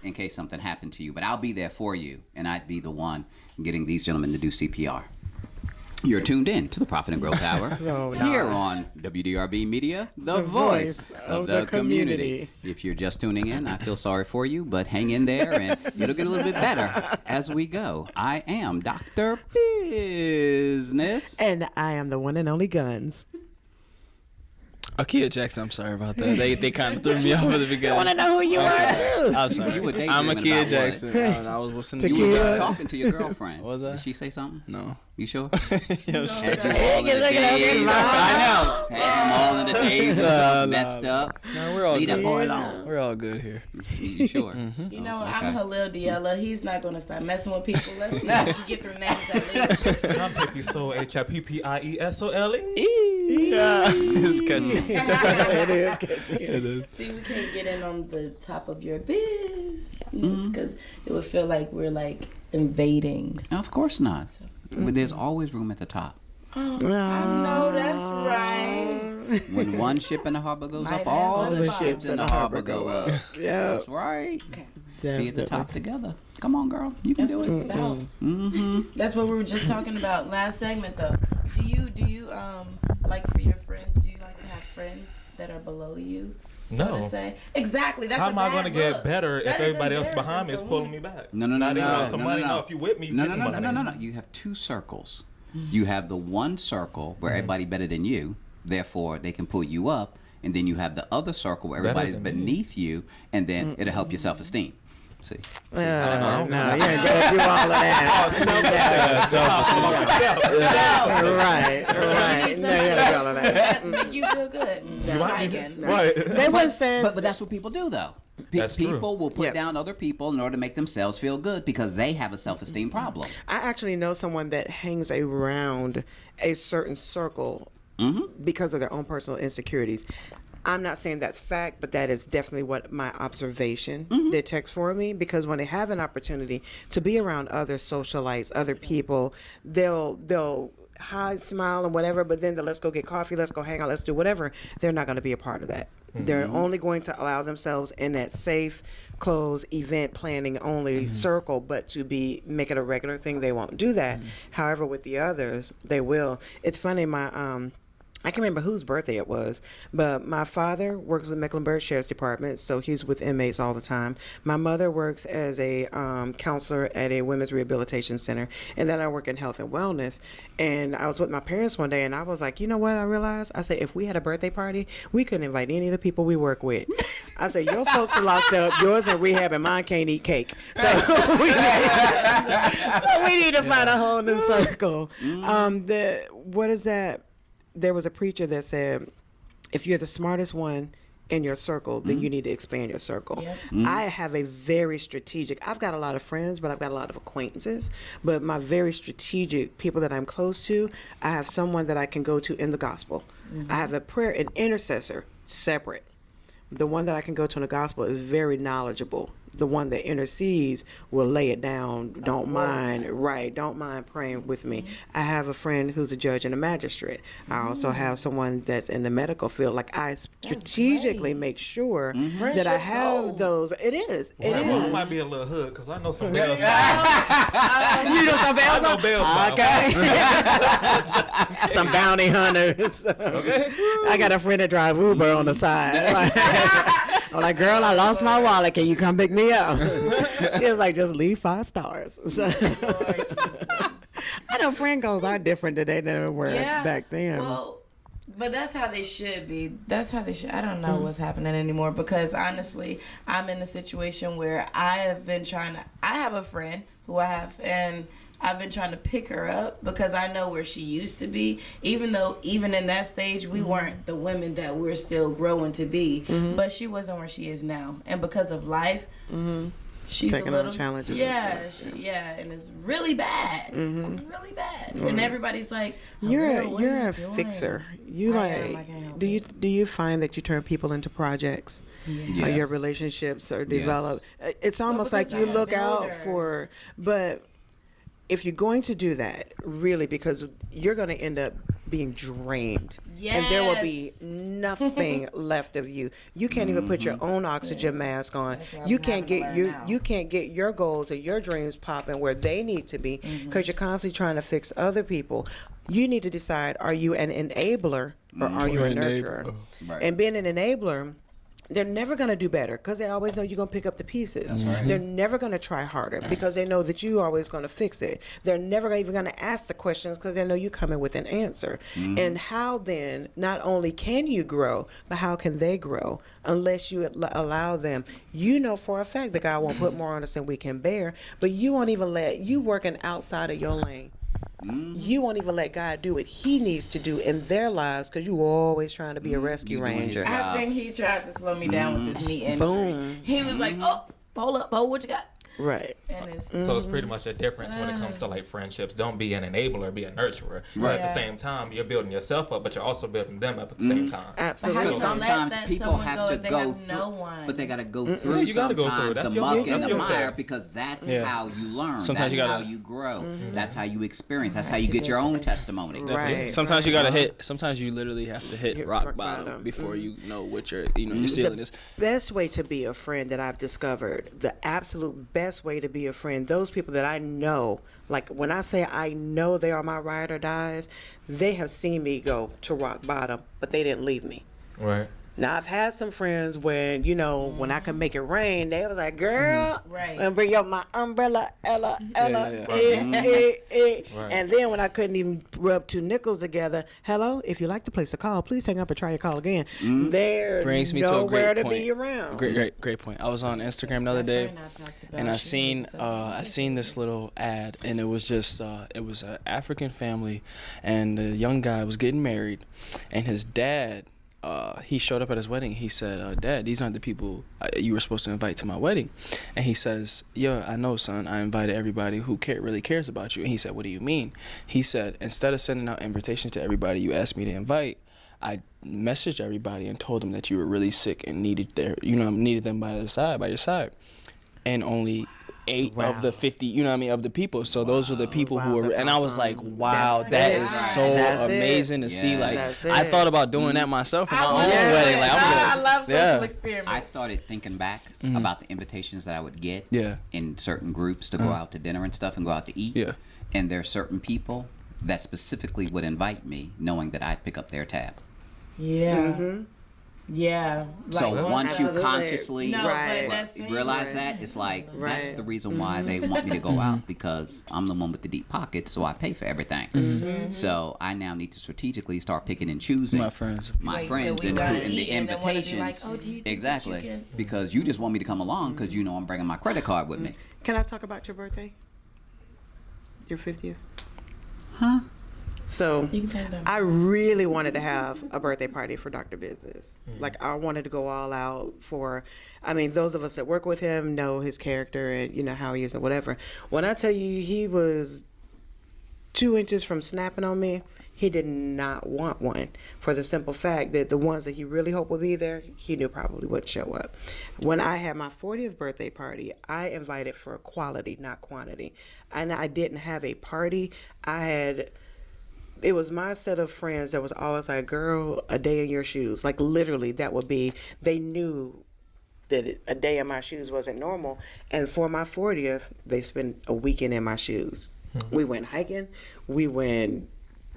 in case something happened to you. But I'll be there for you, and I'd be the one getting these gentlemen to do CPR. You're tuned in to the Profit and Growth Hour here on WDRB Media, the voice of the community. If you're just tuning in, I feel sorry for you, but hang in there and it'll get a little bit better as we go. I am Dr. Business. And I am the one and only Guns. Akia Jackson, I'm sorry about that. They kind of threw me off at the beginning. I want to know who you are, too. I'm sorry. I'm Akia Jackson. I was listening to you. You were just talking to your girlfriend. What was that? Did she say something? No. You sure? Yeah, Had you all in the days. I know. Had him all in the days messed up. No, we're all Leave that good. boy alone. We're all good here. You sure? Mm-hmm. You know, I'm Halil Diella. He's not going to stop messing with people. Let's see if we can get through names at least. I'm Hippiesole, Hippiesole. Yeah. It's catchy. It is catchy. It is. See, we can't get in on the top of your business because it would feel like we're like invading. Of course not. But there's always room at the top. I know that's right. When one ship in the harbor goes Might up, have all other the ships in the harbor go up. Yeah. That's right. Okay. Be at the top together. Come on, girl. You can That's do what it. it's about. Mm-hmm. That's what we were just talking about last segment, though. Do you like for your friends? Do you like to have friends that are below you? So No. to say, exactly. That's How a am I bad going to get look. better if That is everybody else behind me is embarrassing pulling me back? No. Not even on some money. No, if you with me, you get the money. No. You have two circles. You have the one circle where everybody better than you, therefore they can pull you up, and then you have the other circle where everybody's beneath you, and then it'll help your self-esteem. See? No, you ain't gotta do all of that. Right. You No, need you gotta do all of somebody that. else to make you feel good. Try again. Right. They once said, But that's what people do, though. That's true. People will put Yep. down other people in order to make themselves feel good because they have a self-esteem problem. I actually know someone that hangs around a certain circle because of their own personal insecurities. I'm not saying that's fact, but that is definitely what my observation detects for me, because when they have an opportunity to be around other socialites, other people, they'll hide, smile, and whatever, but then let's go get coffee, let's go hang out, let's do whatever. They're not going to be a part of that. They're only going to allow themselves in that safe, closed, event planning only circle, but to make it a regular thing, they won't do that. However, with the others, they will. It's funny, I can't remember whose birthday it was, but my father works with Mecklenburg Sheriff's Department, so he's with inmates all the time. My mother works as a counselor at a women's rehabilitation center, and then I work in health and wellness. And I was with my parents one day, and I was like, you know what I realized? I said, if we had a birthday party, we couldn't invite any of the people we work with. I said, your folks are locked up, yours in rehab, and mine can't eat cake. So we need to find a whole new circle. What is that? There was a preacher that said, if you're the smartest one in your circle, then you need to expand your circle. Yep. I have a very strategic, I've got a lot of friends, but I've got a lot of acquaintances. But my very strategic people that I'm close to, I have someone that I can go to in the gospel. I have an intercessor, separate. The one that I can go to in the gospel is very knowledgeable. The one that intercedes will lay it down, don't mind praying with me. I have a friend who's a judge and a magistrate. I also have someone that's in the medical field. Like, I strategically make sure that I have those. It is. It is. Well, I might be a little hood because I know some bells. You know some bells? I know bells. Okay. Some bounty hunters. Okay. I got a friend that drives Uber on the side. I'm like, girl, I lost my wallet. Can you come pick me up? She was like, just leave 5 stars. So, I know friend goals are different today than they were back then. Well, but that's how they should be. That's how they should. I don't know what's happening anymore, because honestly, I'm in a situation where I have a friend who and I've been trying to pick her up because I know where she used to be, even though even in that stage we weren't the women that we're still growing to be, but she wasn't where she is now, and because of life, she's taking a little on challenges. And it's really bad, really bad, and everybody's like, you're a doing? fixer. You do do you find that you turn people into projects? Yes. Or your relationships are developed? It's almost like you look out for, but if you're going to do that, really, because you're going to end up being drained. Yes. And there will be nothing left of you. You can't even put your own oxygen mask on. You can't get you can't get your goals or your dreams popping where they need to be because you're constantly trying to fix other people. You need to decide, are you an enabler or are you a nurturer? Right. And being an enabler, they're never going to do better because they always know you're going to pick up the pieces. That's right. They're never going to try harder because they know that you're always going to fix it. They're never even going to ask the questions because they know you come in with an answer. And how then, not only can you grow, but how can they grow unless you allow them? You know for a fact that God won't put more on us than we can bear, but you won't even let you working outside of your lane. You won't even let God do what He needs to do in their lives because you're always trying to be a rescue ranger. I think he tried to slow me down with his knee injury. Boom. He was like, "Oh, hold up, what you got?" Right. And it's, So it's pretty much a difference when it comes to like friendships. Don't be an enabler, be a nurturer. But at the same time, you're building yourself up, but you're also building them up at the same time. Absolutely. But how you gonna let Sometimes that people someone have go to if they go have through, no one? but they got to go through you gotta go through. sometimes That's the your- muck that's and the your mire test. because that's Yeah. how you learn. Sometimes That's you gotta- how you grow. That's how you experience. That's how you get your own testimony. Right. Sometimes you gotta hit. Sometimes you literally have to hit Hit rock rock bottom bottom. before you know what your your ceiling is. Best way to be a friend that I've discovered, the absolute best way to be a friend, those people that I know, like when I say I know they are my ride or dies, they have seen me go to rock bottom, but they didn't leave me. Right. Now I've had some friends when when I could make it rain, they was like, "Girl, Right. and bring up my umbrella, Ella, yeah. Right. And then when I couldn't even rub two nickels together, hello, if you like to place a call, please hang up and try your call again. They're Brings me to a nowhere great to point. be around. Great point. I was on Instagram the other day, and I seen this little ad, and it was just it was an African family, and the young guy was getting married, and his dad. He showed up at his wedding. He said, "Dad, these aren't the people you were supposed to invite to my wedding." And he says, "Yeah, I know, son. I invited everybody who really cares about you." And he said, "What do you mean?" He said, "Instead of sending out invitations to everybody you asked me to invite, I messaged everybody and told them that you were really sick and needed them by your side, and only 8 of the 50, of the people. So those were the people who were, that's and I was awesome. like, wow, that is so That's it. amazing to see. Like, That's I it. thought about doing that myself in my own love wedding. it. Like, I love social experiments. I started thinking back about the invitations that I would get Yeah. in certain groups to go out to dinner and stuff and go out to eat. Yeah. And there are certain people that specifically would invite me knowing that I'd pick up their tab. Yeah. Yeah. So Like, once you Absolutely. consciously No, Right. but that's saying realize right. that, it's like that's Right. the reason why they want me to go out, because I'm the one with the deep pockets, so I pay for everything. So I now need to strategically start picking and choosing My friends. my Wait friends till we and done the eating and then wanna be invitations. like, "Oh, do you think that Exactly, you can-" because you just want me to come along because you know I'm bringing my credit card with me. Can I talk about your birthday? Your 50th? Huh? So You can tell them. I really wanted to have a birthday party for Dr. Business. Like I wanted to go all out for, those of us that work with him know his character and how he is and whatever. When I tell you he was 2 inches from snapping on me, he did not want one, for the simple fact that the ones that he really hoped would be there, he knew probably wouldn't show up. When I had my 40th birthday party, I invited for quality, not quantity. And I didn't have a party. It was my set of friends that was always like, "Girl, a day in your shoes." Like literally, that would be, they knew that a day in my shoes wasn't normal. And for my 40th, they spent a weekend in my shoes. We went hiking, we went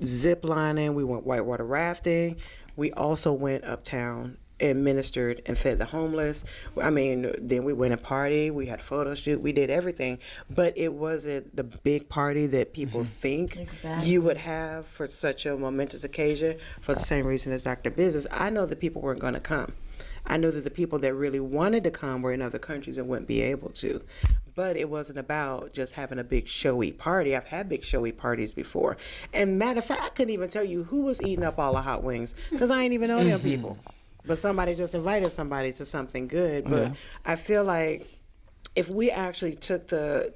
zip lining, we went whitewater rafting. We also went uptown and ministered and fed the homeless. Then we went and party. We had a photo shoot. We did everything. But it wasn't the big party that people think Exactly. you would have for such a momentous occasion, for the same reason as Dr. Business. I know that people weren't going to come. I knew that the people that really wanted to come were in other countries and wouldn't be able to. But it wasn't about just having a big showy party. I've had big showy parties before. And matter of fact, I couldn't even tell you who was eating up all the hot wings because I ain't even know them people. But somebody just invited somebody to something good. But I feel like if we actually took the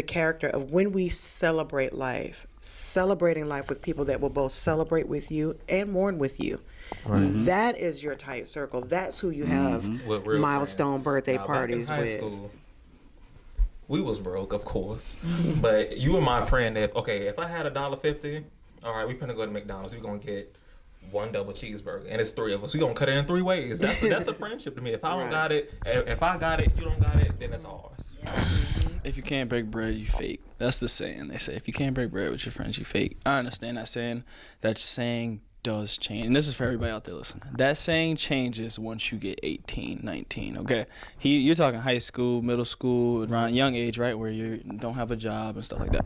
character of when we celebrate life, celebrating life with people that will both celebrate with you and mourn with you. That is your tight circle. That's who you have With real milestone friends. birthday Now, parties back in high with. School, we was broke, of course, but you were my friend. If I had $1.50 all right, we finna go to McDonald's. We're gonna get one double cheeseburger, and it's 3 of us. We gonna cut it in 3 ways. That's a friendship to me. If I don't got it, if I got it, you don't got it, then it's ours. If you can't break bread, you fake. That's the saying. They say if you can't break bread with your friends, you fake. I understand that saying. That saying does change, and this is for everybody out there listening. That saying changes once you get 18, 19. Okay, you're talking high school, middle school, around young age, right, where you don't have a job and stuff like that.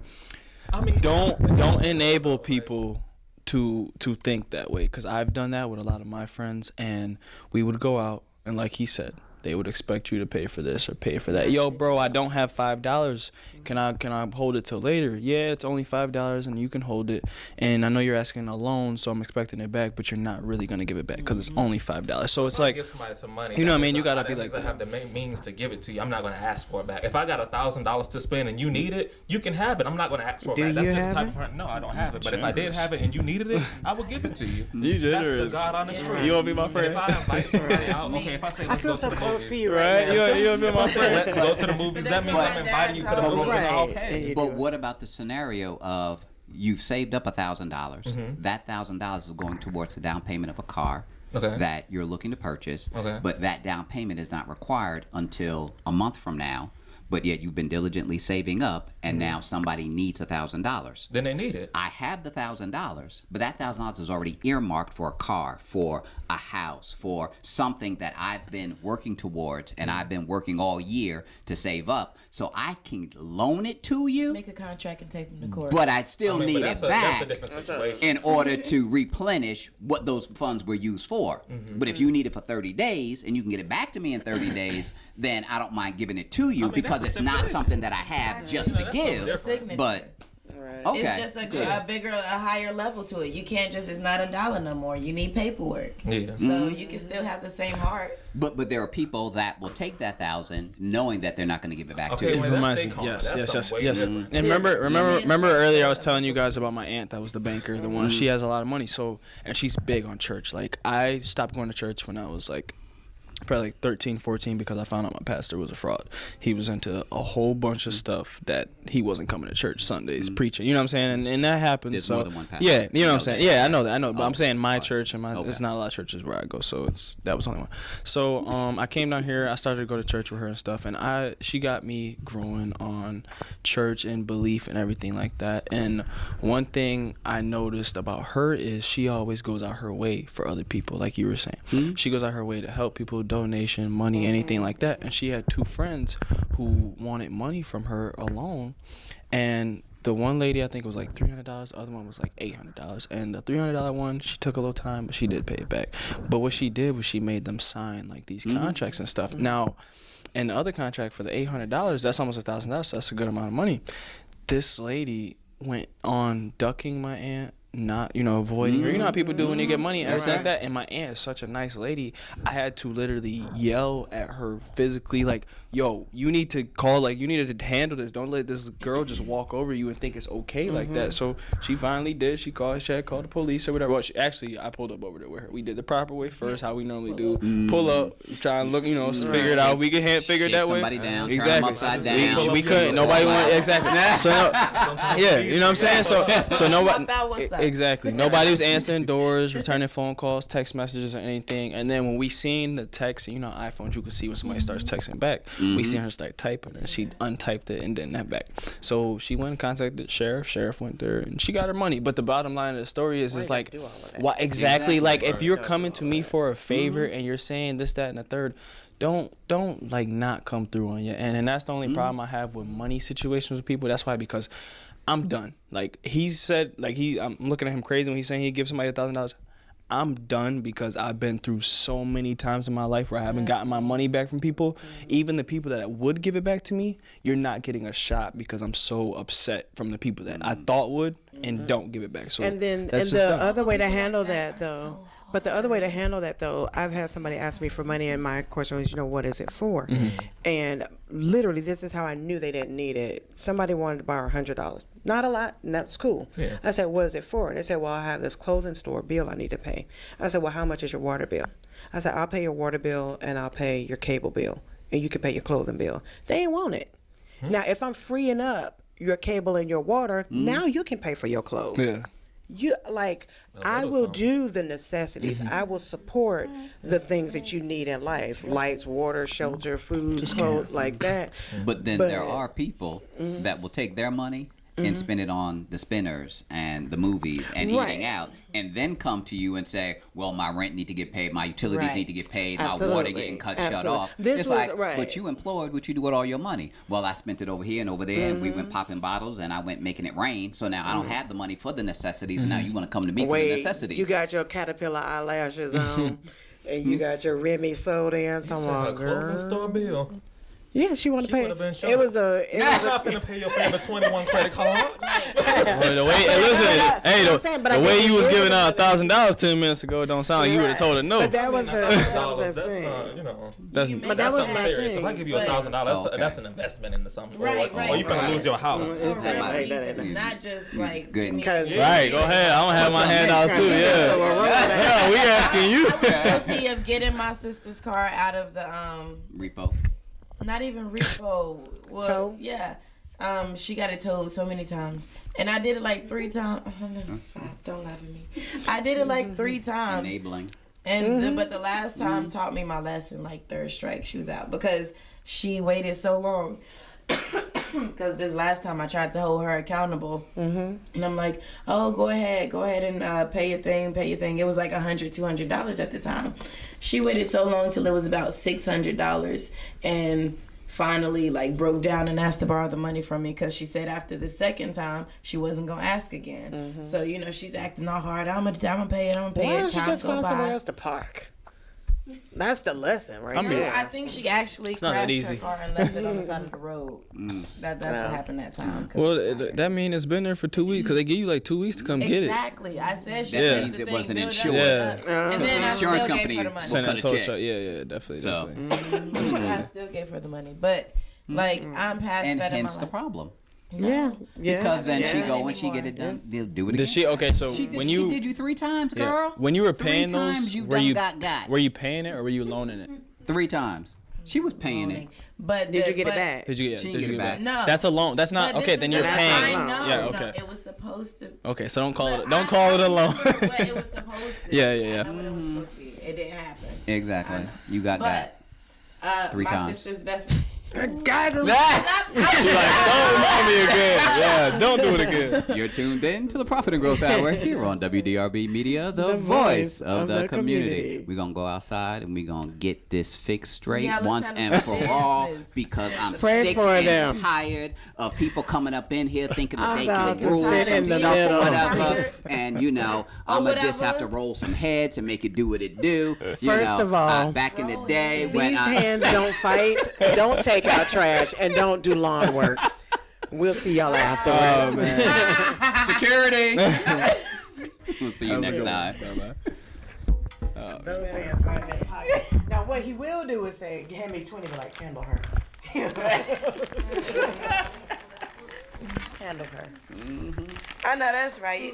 I mean, don't enable people to think that way, because I've done that with a lot of my friends, and we would go out, and like he said, they would expect you to pay for this or pay for that. Yo, bro, I don't have $5. Can I hold it till later? Yeah, it's only $5 and you can hold it. And I know you're asking a loan, so I'm expecting it back, but you're not really gonna give it back because it's only $5. So it's like, give somebody some money, you know what I mean? You gotta be like, I have the means to give it to you. I'm not gonna ask for it back. If I got $1,000 to spend and you need it, you can have it. I'm not gonna ask for it back. That's just the type of no, I don't have it. But if I did have it and you needed it, I would give it to you. You generous. That's the God on the street. You wanna be my friend? If I invite somebody out, okay. If I say let's go to the movies, right? You wanna be my friend? Let's go to the movies. That means I'm inviting you to the movies, and I'll pay. But what about the scenario of you've saved up $1,000? That $1,000 is going towards the down payment of a car that you're looking to purchase. But that down payment is not required until a month from now. But yet you've been diligently saving up, and now somebody needs $1,000. Then they need it. I have the $1,000, but that $1,000 is already earmarked for a car, for a house, for something that I've been working towards, and I've been working all year to save up. So I can loan it to you. Make a contract and take them to court. But I still need it back that's a different situation. in order to replenish what those funds were used for. But if you need it for 30 days and you can get it back to me in 30 days, then I don't mind giving it to you because it's not something that I have just to give. But okay. It's just a bigger, a higher level to it. You can't just, it's not $1 no more. You need paperwork. Yeah. So you can still have the same heart. But there are people that will take that $1,000 knowing that they're not going to give it back to you. It reminds me. Yes. And remember earlier I was telling you guys about my aunt that was the banker, the one. She has a lot of money, and she's big on church. Like, I stopped going to church when I was like probably like 13, 14, because I found out my pastor was a fraud. He was into a whole bunch of stuff that he wasn't coming to church Sundays preaching. You know what I'm saying? And that happens. There's more than one pastor. Yeah, you know what I'm saying? Yeah, I know that. But I'm saying my church and it's not a lot of churches where I go, so that was the only one. So I came down here. I started to go to church with her and stuff, and she got me growing on church and belief and everything like that. And one thing I noticed about her is she always goes out her way for other people, like you were saying. She goes out her way to help people, donation, money, anything like that. And she had 2 friends who wanted money from her alone, and the one lady, I think it was like $300, the other one was like $800, and the $300 one, she took a little time, but she did pay it back. But what she did was she made them sign like these contracts and stuff. Now, and the other contract for the $800, that's almost $1,000, so that's a good amount of money. This lady went on ducking my aunt, not, avoiding her. You know how people do when they get money and everything like that. And my aunt is such a nice lady. I had to literally yell at her physically, like, yo, you need to call, you needed to handle this. Don't let this girl just walk over you and think it's okay like that. So she finally did. She called the police or whatever. Well, I pulled up over there with her. We did the proper way first, how we normally do. Pull up, try and look, figure it out. We can figure it that way. Somebody down, exactly. turn them upside down. We couldn't. Nobody wanted, exactly. So, yeah, you know what I'm saying? So nobody, exactly. Nobody was answering doors, returning phone calls, text messages, or anything. And then when we seen the text, iPhones, you can see when somebody starts texting back. We seen her start typing, and she untyped it and didn't have back. So she went and contacted sheriff. Sheriff went there, and she got her money. But the bottom line of the story is like, why exactly? Like, if you're coming to me for a favor and you're saying this, that, and the third, don't like not come through on you. And that's the only problem I have with money situations with people. That's why, because I'm done. Like he said, I'm looking at him crazy when he's saying he gives somebody $1,000. I'm done, because I've been through so many times in my life where I haven't gotten my money back from people. Even the people that would give it back to me, you're not getting a shot, because I'm so upset from the people that I thought would and don't give it back. So other way to handle that though. But the other way to handle that, though, I've had somebody ask me for money, and my question was, what is it for? And literally, this is how I knew they didn't need it. Somebody wanted to borrow $100. Not a lot, and that's cool. Yeah. I said, what is it for? They said, well, I have this clothing store bill I need to pay. I said, well, how much is your water bill? I said, I'll pay your water bill, and I'll pay your cable bill, and you can pay your clothing bill. They ain't want it. Now, if I'm freeing up your cable and your water, now you can pay for your clothes. Yeah. I will do the necessities. I will support the things that you need in life: lights, water, shelter, food, clothes, like that. But then there are people that will take their money and spend it on the spinners and the movies and eating out, and then come to you and say, well, my rent need to get paid, my utilities need to get paid, my water getting shut off. But you employed what you do with all your money. Well, I spent it over here and over there, and we went popping bottles, and I went making it rain, so now I don't have the money for the necessities, and now you want to come to me for the necessities. You got your Caterpillar eyelashes on, and you got your Remy soda in. Come on, girl. Store bill. Yeah, she wanted to pay. It was a. not gonna pay your favorite 21 credit card. The way you was giving out $1,000 10 minutes ago, it don't sound like you would have told her no. But that was a thing. But that was my thing. If I give you $1,000, that's an investment into something. Right. Or you're gonna lose your house. Not just like. Good. Right. Go ahead. I don't have my hand out too. Yeah. We asking you. I was guilty of getting my sister's car out of the repo. Not even repo. Well, tow? Yeah. She got it towed so many times. And I did it like 3 times. Don't laugh at me. I did it like 3 times. Enabling. And but the last time taught me my lesson, like 3rd strike, she was out. Because she waited so long. Because this last time I tried to hold her accountable. And I'm like, oh, go ahead and pay your thing. It was like $100, $200 at the time. She waited so long till it was about $600 and finally like broke down and asked to borrow the money from me because she said after the 2nd time she wasn't gonna ask again. So she's acting all hard. I'm gonna pay it. Why don't you just find somewhere else to park? That's the lesson, right? I think she actually crashed her car and left it on the side of the road. That's what happened that time. Well, that means it's been there for 2 weeks because they give you like 2 weeks to come get it. Exactly. I said she That means it wasn't insured. And then I insurance still company gave her the money. Send cut a check. Yeah, definitely. I still gave her the money, but like I'm past And that in my hence the life. problem. Yeah. Because then she go when she get it done, they'll do it again. Did she? Okay, so She when you did you 3 times, girl. when you were 3 paying times those, you were you got. were you paying it or were you loaning it? 3 times. She was paying it. But Did you get it back? Did you She get get it it back? back. No. That's a loan. That's not But okay. this Then is you're the- paying. I know. Yeah. No, Okay. it was supposed to. Okay. So don't call it. But Don't call it a loan. But it was supposed to. Yeah. I know what it was supposed to be. It didn't happen. Exactly. You got. But 3 my times. sister's best. Got him. She's like, don't remind me again. Yeah. Don't do it again. You're tuned in to the Profit and Growth Hour here on WDRB Media, the voice of the community. We're going to go outside and we're going to get this fixed straight once and for all because I'm sick and tired of people coming up in here thinking that they can rule some stuff or whatever. And, I'm going to just have to roll some heads and make it do what it do. First of all, back in the day when these hands don't fight, don't take out trash, and don't do lawn work. We'll see y'all afterwards. Oh, man. Security. We'll see you next time. Those hands right in their pocket. Now, what he will do is say, hand me 20, but like, handle her. Handle her. I know that's right.